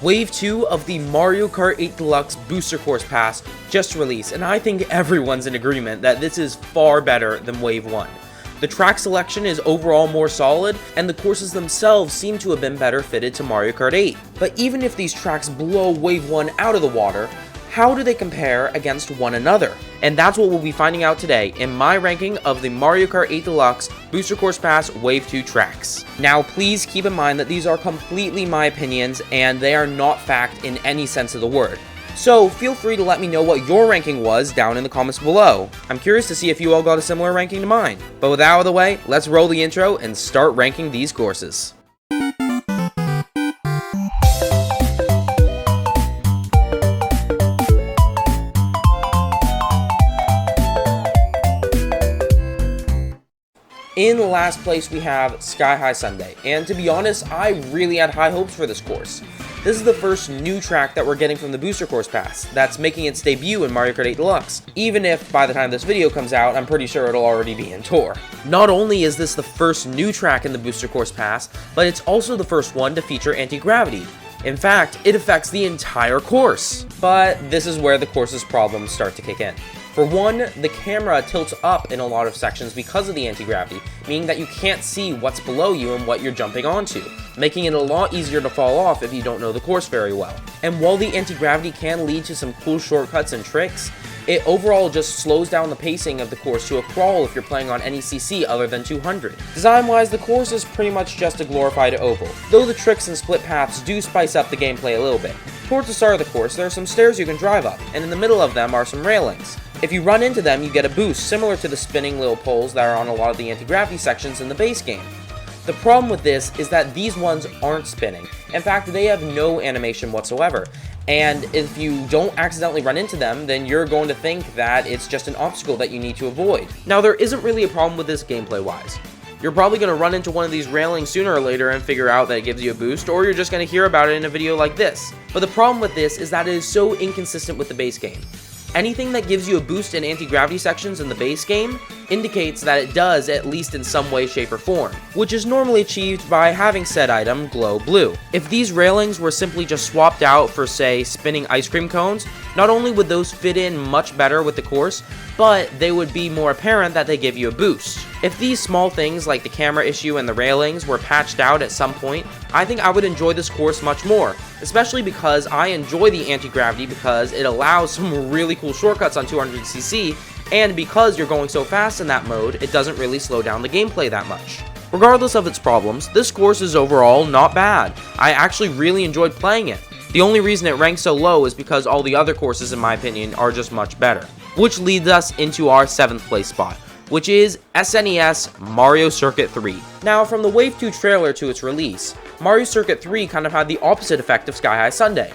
Wave 2 of the Mario Kart 8 Deluxe Booster Course Pass just released, and I think everyone's in agreement that this is far better than Wave 1. The track selection is overall more solid, and the courses themselves seem to have been better fitted to Mario Kart 8. But even if these tracks blow Wave 1 out of the water, how do they compare against one another? And that's what we'll be finding out today in my ranking of the Mario Kart 8 Deluxe Booster Course Pass Wave 2 tracks. Now please keep in mind that these are completely my opinions and they are not fact in any sense of the word. So feel free to let me know what your ranking was down in the comments below. I'm curious to see if you all got a similar ranking to mine. But with that out of the way, let's roll the intro and start ranking these courses. In last place we have Sky High Sundae, and to be honest, I really had high hopes for this course. This is the first new track that we're getting from the Booster Course Pass that's making its debut in Mario Kart 8 Deluxe, even if by the time this video comes out, I'm pretty sure it'll already be in Tour. Not only is this the first new track in the Booster Course Pass, but it's also the first one to feature anti-gravity. In fact, it affects the entire course. But this is where the course's problems start to kick in. For one, the camera tilts up in a lot of sections because of the anti-gravity, meaning that you can't see what's below you and what you're jumping onto, making it a lot easier to fall off if you don't know the course very well. And while the anti-gravity can lead to some cool shortcuts and tricks, it overall just slows down the pacing of the course to a crawl if you're playing on any CC other than 200. Design-wise, the course is pretty much just a glorified oval, though the tricks and split paths do spice up the gameplay a little bit. Towards the start of the course, there are some stairs you can drive up, and in the middle of them are some railings. If you run into them, you get a boost similar to the spinning little poles that are on a lot of the anti-gravity sections in the base game. The problem with this is that these ones aren't spinning. In fact, they have no animation whatsoever. And if you don't accidentally run into them, then you're going to think that it's just an obstacle that you need to avoid. Now, there isn't really a problem with this gameplay-wise. You're probably going to run into one of these railings sooner or later and figure out that it gives you a boost, or you're just going to hear about it in a video like this. But the problem with this is that it is so inconsistent with the base game. Anything that gives you a boost in anti-gravity sections in the base game indicates that it does at least in some way, shape, or form, which is normally achieved by having said item glow blue. If these railings were simply just swapped out for, say, spinning ice cream cones, not only would those fit in much better with the course, but they would be more apparent that they give you a boost. If these small things like the camera issue and the railings were patched out at some point, I think I would enjoy this course much more, especially because I enjoy the anti-gravity because it allows some really cool shortcuts on 200cc, and because you're going so fast in that mode, it doesn't really slow down the gameplay that much. Regardless of its problems, this course is overall not bad. I actually really enjoyed playing it. The only reason it ranks so low is because all the other courses, in my opinion, are just much better. Which leads us into our 7th place spot, which is SNES Mario Circuit 3. Now, from the Wave 2 trailer to its release, Mario Circuit 3 kind of had the opposite effect of Sky High Sundae.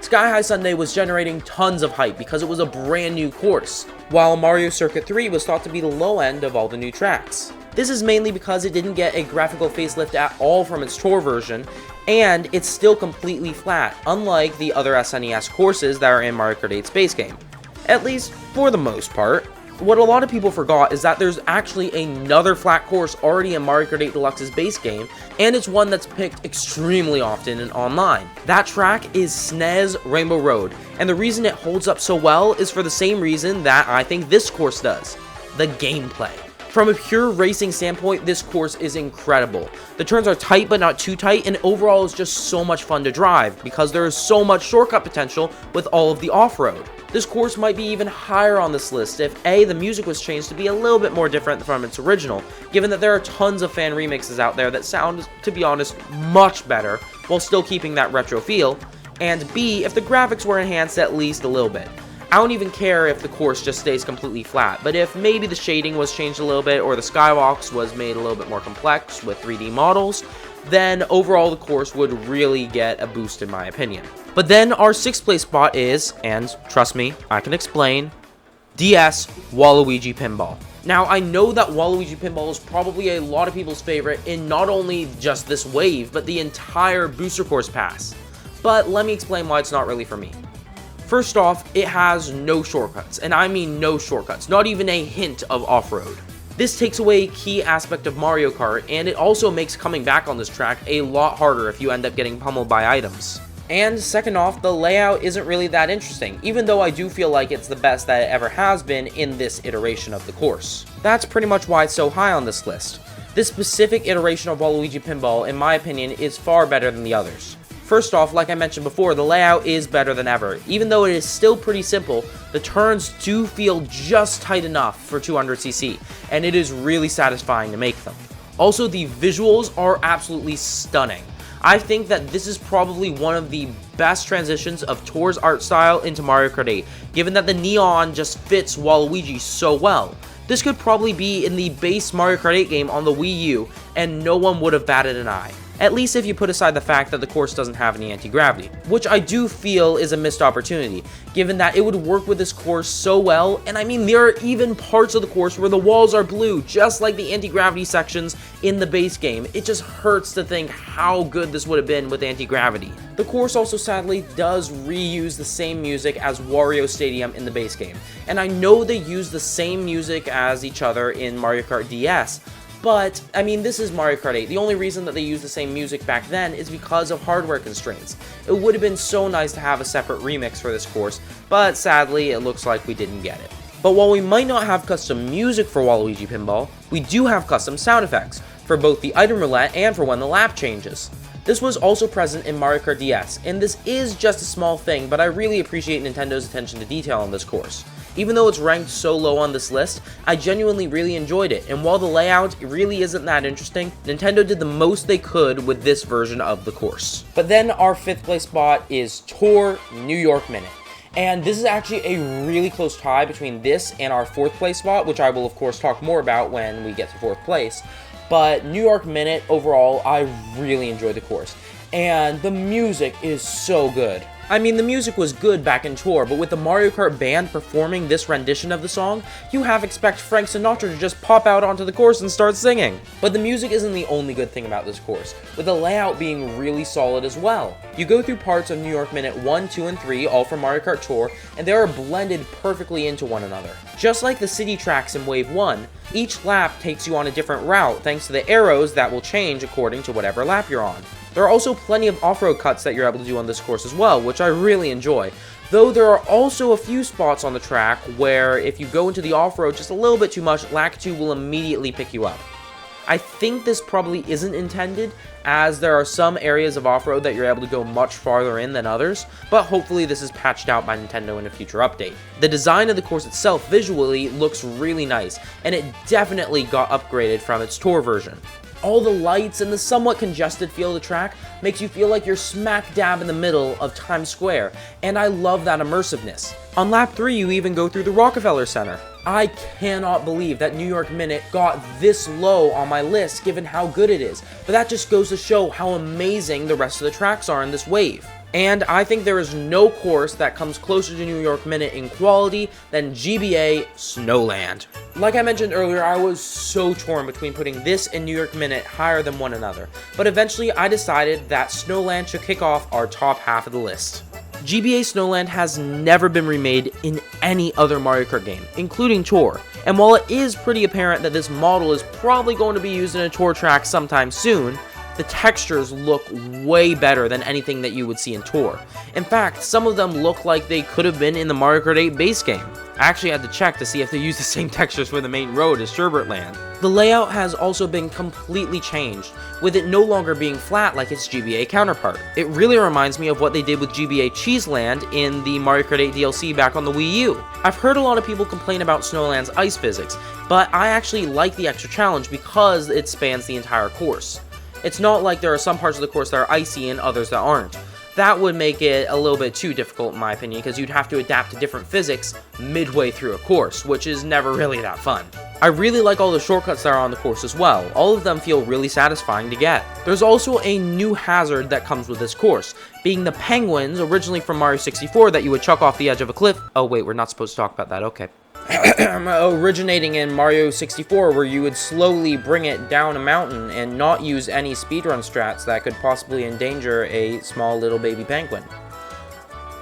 Sky High Sundae was generating tons of hype because it was a brand new course, while Mario Circuit 3 was thought to be the low end of all the new tracks. This is mainly because it didn't get a graphical facelift at all from its tour version, and it's still completely flat, unlike the other SNES courses that are in Mario Kart 8's base game. At least, for the most part. What a lot of people forgot is that there's actually another flat course already in Mario Kart 8 Deluxe's base game, and it's one that's picked extremely often and online. That track is SNES Rainbow Road, and the reason it holds up so well is for the same reason that I think this course does: the gameplay. From a pure racing standpoint, this course is incredible. The turns are tight but not too tight, and overall is just so much fun to drive because there is so much shortcut potential with all of the off-road. This course might be even higher on this list if A, the music was changed to be a little bit more different from its original, given that there are tons of fan remixes out there that sound, to be honest, much better while still keeping that retro feel, and B, if the graphics were enhanced at least a little bit. I don't even care if the course just stays completely flat, but if maybe the shading was changed a little bit or the skywalks was made a little bit more complex with 3D models, then overall the course would really get a boost in my opinion. But then our 6th place spot is, and trust me, I can explain, DS Waluigi Pinball. Now, I know that Waluigi Pinball is probably a lot of people's favorite in not only just this wave, but the entire Booster Course Pass. But let me explain why it's not really for me. First off, it has no shortcuts, and I mean no shortcuts, not even a hint of off-road. This takes away a key aspect of Mario Kart, and it also makes coming back on this track a lot harder if you end up getting pummeled by items. And second off, the layout isn't really that interesting, even though I do feel like it's the best that it ever has been in this iteration of the course. That's pretty much why it's so high on this list. This specific iteration of Waluigi Pinball, in my opinion, is far better than the others. First off, like I mentioned before, the layout is better than ever. Even though it is still pretty simple, the turns do feel just tight enough for 200cc, and it is really satisfying to make them. Also, the visuals are absolutely stunning. I think that this is probably one of the best transitions of Tour's art style into Mario Kart 8, given that the neon just fits Waluigi so well. This could probably be in the base Mario Kart 8 game on the Wii U, and no one would have batted an eye. At least if you put aside the fact that the course doesn't have any anti-gravity, which I do feel is a missed opportunity, given that it would work with this course so well. And I mean, there are even parts of the course where the walls are blue, just like the anti-gravity sections in the base game. It just hurts to think how good this would have been with anti-gravity. The course also sadly does reuse the same music as Wario Stadium in the base game, and I know they use the same music as each other in Mario Kart DS, but, I mean, this is Mario Kart 8. The only reason that they used the same music back then is because of hardware constraints. It would have been so nice to have a separate remix for this course, but sadly, it looks like we didn't get it. But while we might not have custom music for Waluigi Pinball, we do have custom sound effects, for both the item roulette and for when the lap changes. This was also present in Mario Kart DS, and this is just a small thing, but I really appreciate Nintendo's attention to detail on this course. Even though it's ranked so low on this list, I genuinely really enjoyed it, and while the layout really isn't that interesting, Nintendo did the most they could with this version of the course. But then our 5th place spot is Tour New York Minute. And this is actually a really close tie between this and our 4th place spot, which I will of course talk more about when we get to 4th place. But New York Minute, overall, I really enjoyed the course. And the music is so good. I mean, the music was good back in Tour, but with the Mario Kart band performing this rendition of the song, you half expect Frank Sinatra to just pop out onto the course and start singing. But the music isn't the only good thing about this course, with the layout being really solid as well. You go through parts of New York Minute 1, 2, and 3, all from Mario Kart Tour, and they are blended perfectly into one another. Just like the city tracks in Wave 1, each lap takes you on a different route thanks to the arrows that will change according to whatever lap you're on. There are also plenty of off-road cuts that you're able to do on this course as well, which I really enjoy. Though there are also a few spots on the track where if you go into the off-road just a little bit too much, Lac 2 will immediately pick you up. I think this probably isn't intended, as there are some areas of off-road that you're able to go much farther in than others, but hopefully this is patched out by Nintendo in a future update. The design of the course itself visually looks really nice, and it definitely got upgraded from its Tour version. All the lights and the somewhat congested feel of the track makes you feel like you're smack dab in the middle of Times Square, and I love that immersiveness. On lap 3, you even go through the Rockefeller Center. I cannot believe that New York Minute got this low on my list given how good it is, but that just goes to show how amazing the rest of the tracks are in this wave. And I think there is no course that comes closer to New York Minute in quality than GBA Snowland. Like I mentioned earlier, I was so torn between putting this and New York Minute higher than one another, but eventually I decided that Snowland should kick off our top half of the list. GBA Snowland has never been remade in any other Mario Kart game, including Tour, and while it is pretty apparent that this model is probably going to be used in a Tour track sometime soon, the textures look way better than anything that you would see in Tour. In fact, some of them look like they could have been in the Mario Kart 8 base game. I actually had to check to see if they use the same textures for the main road as Sherbertland. The layout has also been completely changed, with it no longer being flat like its GBA counterpart. It really reminds me of what they did with GBA Cheeseland in the Mario Kart 8 DLC back on the Wii U. I've heard a lot of people complain about Snowland's ice physics, but I actually like the extra challenge because it spans the entire course. It's not like there are some parts of the course that are icy and others that aren't. That would make it a little bit too difficult in my opinion, because you'd have to adapt to different physics midway through a course, which is never really that fun. I really like all the shortcuts that are on the course as well. All of them feel really satisfying to get. There's also a new hazard that comes with this course, being the penguins, originally from Mario 64, that you would chuck off the edge of a cliff. Oh wait, we're not supposed to talk about that, okay. Originating in Mario 64, where you would slowly bring it down a mountain and not use any speedrun strats that could possibly endanger a small little baby penguin.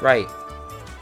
Right.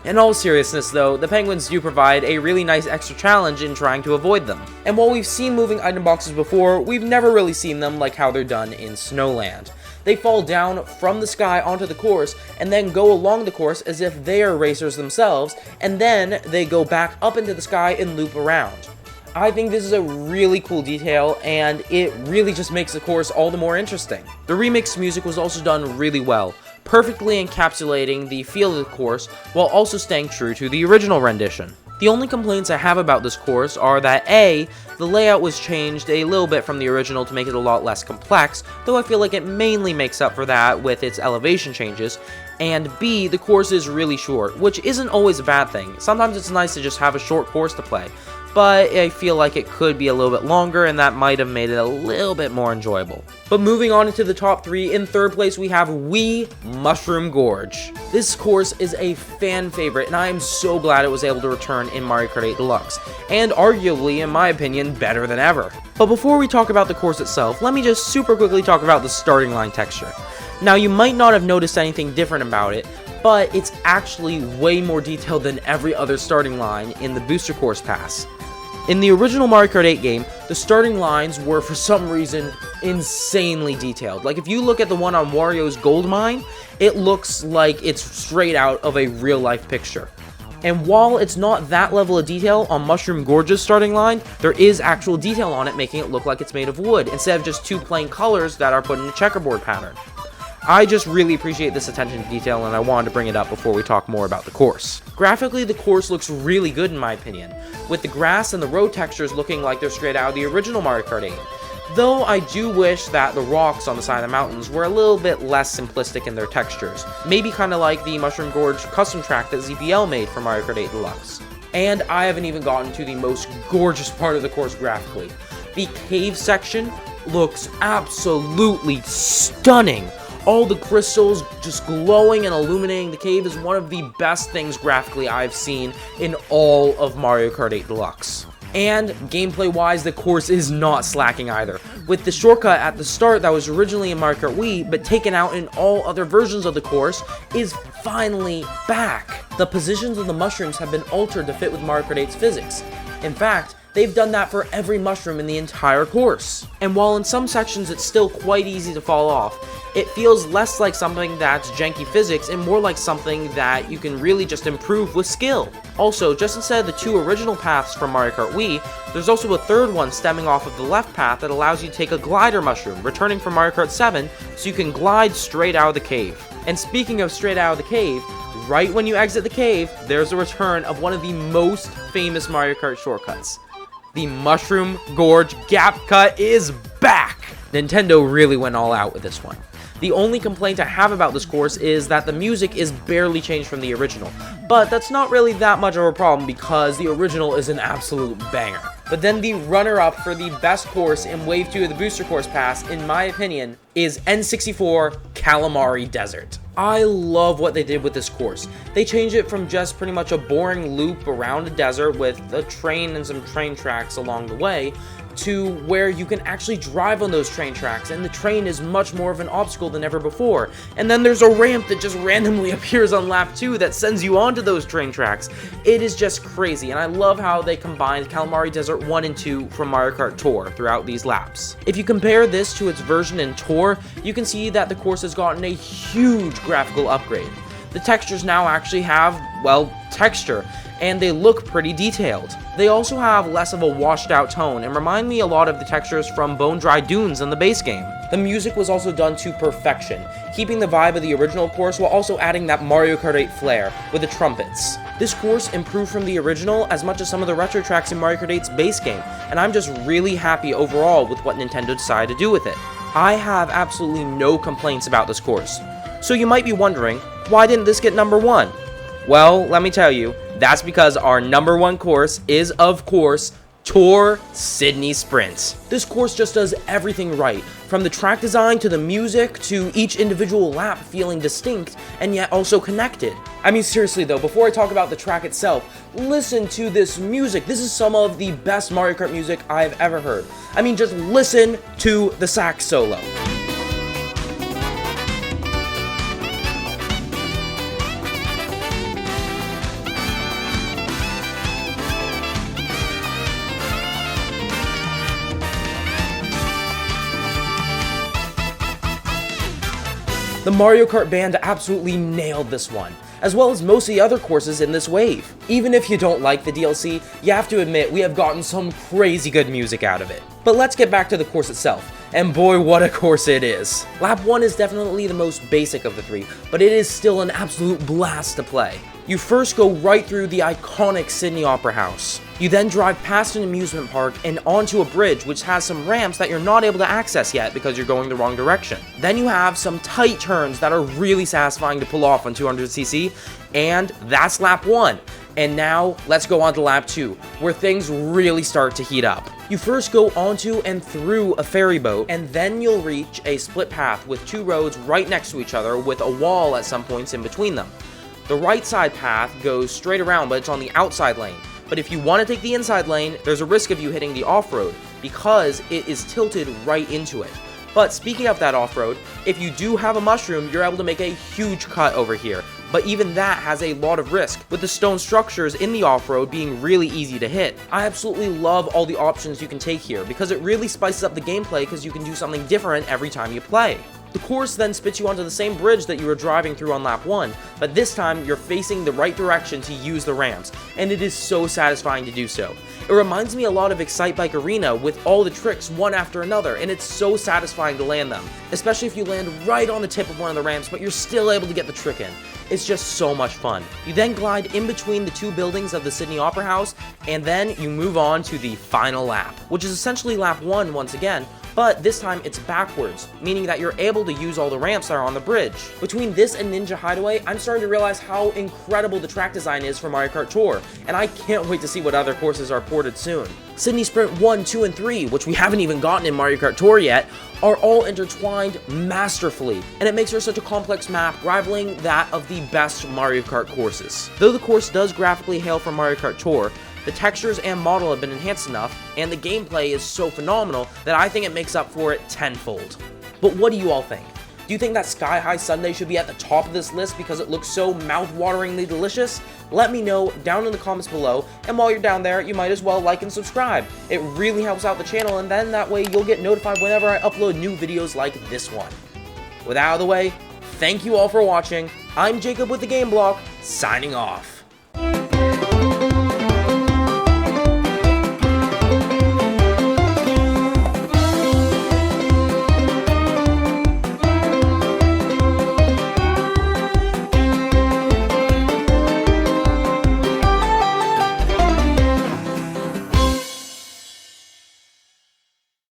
In all seriousness though, the penguins do provide a really nice extra challenge in trying to avoid them. And while we've seen moving item boxes before, we've never really seen them like how they're done in Snowland. They fall down from the sky onto the course and then go along the course as if they are racers themselves, and then they go back up into the sky and loop around. I think this is a really cool detail, and it really just makes the course all the more interesting. The remix music was also done really well, perfectly encapsulating the feel of the course while also staying true to the original rendition. The only complaints I have about this course are that A, the layout was changed a little bit from the original to make it a lot less complex, though I feel like it mainly makes up for that with its elevation changes, and B, the course is really short, which isn't always a bad thing. Sometimes it's nice to just have a short course to play, but I feel like it could be a little bit longer, and that might have made it a little bit more enjoyable. But moving on into the top 3, in third place we have Mushroom Gorge. This course is a fan favorite, and I am so glad it was able to return in Mario Kart 8 Deluxe, and arguably, in my opinion, better than ever. But before we talk about the course itself, let me just super quickly talk about the starting line texture. Now, you might not have noticed anything different about it, but it's actually way more detailed than every other starting line in the Booster Course Pass. In the original Mario Kart 8 game, the starting lines were, for some reason, insanely detailed. Like, if you look at the one on Wario's Gold Mine, it looks like it's straight out of a real-life picture. And while it's not that level of detail on Mushroom Gorge's starting line, there is actual detail on it, making it look like it's made of wood, instead of just two plain colors that are put in a checkerboard pattern. I just really appreciate this attention to detail, and I wanted to bring it up before we talk more about the course. Graphically, the course looks really good in my opinion, with the grass and the road textures looking like they're straight out of the original Mario Kart 8. Though I do wish that the rocks on the side of the mountains were a little bit less simplistic in their textures, maybe kind of like the Mushroom Gorge custom track that ZPL made for Mario Kart 8 Deluxe. And I haven't even gotten to the most gorgeous part of the course graphically. The cave section looks absolutely stunning. All the crystals just glowing and illuminating the cave is one of the best things graphically I've seen in all of Mario Kart 8 Deluxe. And gameplay-wise, the course is not slacking either, with the shortcut at the start that was originally in Mario Kart Wii, but taken out in all other versions of the course, is finally back. The positions of the mushrooms have been altered to fit with Mario Kart 8's physics. In fact, they've done that for every mushroom in the entire course. And while in some sections it's still quite easy to fall off, it feels less like something that's janky physics and more like something that you can really just improve with skill. Also, just instead of the two original paths from Mario Kart Wii, there's also a third one stemming off of the left path that allows you to take a glider mushroom, returning from Mario Kart 7, so you can glide straight out of the cave. And speaking of straight out of the cave, right when you exit the cave, there's a return of one of the most famous Mario Kart shortcuts. The Mushroom Gorge Gap Cut is back! Nintendo really went all out with this one. The only complaint I have about this course is that the music is barely changed from the original, but that's not really that much of a problem because the original is an absolute banger. But then the runner-up for the best course in Wave 2 of the Booster Course Pass, in my opinion, is N64 Kalimari Desert. I love what they did with this course. They changed it from just pretty much a boring loop around a desert with a train and some train tracks along the way, to where you can actually drive on those train tracks, and the train is much more of an obstacle than ever before. And then there's a ramp that just randomly appears on lap 2 that sends you onto those train tracks. It is just crazy, and I love how they combined Kalimari Desert 1 and 2 from Mario Kart Tour throughout these laps. If you compare this to its version in Tour, you can see that the course has gotten a huge graphical upgrade. The textures now actually have, well, texture, and they look pretty detailed. They also have less of a washed out tone and remind me a lot of the textures from Bone Dry Dunes in the base game. The music was also done to perfection, keeping the vibe of the original course while also adding that Mario Kart 8 flair with the trumpets. This course improved from the original as much as some of the retro tracks in Mario Kart 8's base game, and I'm just really happy overall with what Nintendo decided to do with it. I have absolutely no complaints about this course. So you might be wondering, why didn't this get number 1? Well, let me tell you, that's because our number 1 course is, of course, Tour Sydney Sprint. This course just does everything right, from the track design to the music to each individual lap feeling distinct and yet also connected. I mean, seriously though, before I talk about the track itself, listen to this music. This is some of the best Mario Kart music I've ever heard. I mean, just listen to the sax solo. The Mario Kart band absolutely nailed this one, as well as most of the other courses in this wave. Even if you don't like the DLC, you have to admit we have gotten some crazy good music out of it. But let's get back to the course itself, and boy what a course it is. Lap 1 is definitely the most basic of the three, but it is still an absolute blast to play. You first go right through the iconic Sydney Opera House. You then drive past an amusement park and onto a bridge which has some ramps that you're not able to access yet because you're going the wrong direction. Then you have some tight turns that are really satisfying to pull off on 200cc, and that's lap 1. And now, let's go on to lap 2, where things really start to heat up. You first go onto and through a ferry boat, and then you'll reach a split path with 2 roads right next to each other with a wall at some points in between them. The right side path goes straight around, but it's on the outside lane. But if you want to take the inside lane, there's a risk of you hitting the off-road, because it is tilted right into it. But speaking of that off-road, if you do have a mushroom, you're able to make a huge cut over here. But even that has a lot of risk, with the stone structures in the off-road being really easy to hit. I absolutely love all the options you can take here, because it really spices up the gameplay because you can do something different every time you play. The course then spits you onto the same bridge that you were driving through on lap 1, but this time you're facing the right direction to use the ramps, and it is so satisfying to do so. It reminds me a lot of Excite Bike Arena with all the tricks one after another, and it's so satisfying to land them, especially if you land right on the tip of one of the ramps but you're still able to get the trick in. It's just so much fun. You then glide in between the 2 buildings of the Sydney Opera House, and then you move on to the final lap, which is essentially lap 1 once again, but this time it's backwards, meaning that you're able to use all the ramps that are on the bridge. Between this and Ninja Hideaway, I'm starting to realize how incredible the track design is for Mario Kart Tour, and I can't wait to see what other courses are ported soon. Sydney Sprint 1, 2, and 3, which we haven't even gotten in Mario Kart Tour yet, are all intertwined masterfully, and it makes her such a complex map, rivaling that of the best Mario Kart courses. Though the course does graphically hail from Mario Kart Tour, the textures and model have been enhanced enough, and the gameplay is so phenomenal that I think it makes up for it tenfold. But what do you all think? Do you think that Sky High Sundae should be at the top of this list because it looks so mouth-wateringly delicious? Let me know down in the comments below, and while you're down there, you might as well like and subscribe. It really helps out the channel, and then that way you'll get notified whenever I upload new videos like this one. With that out of the way, thank you all for watching. I'm Jacob with the Game Block, signing off.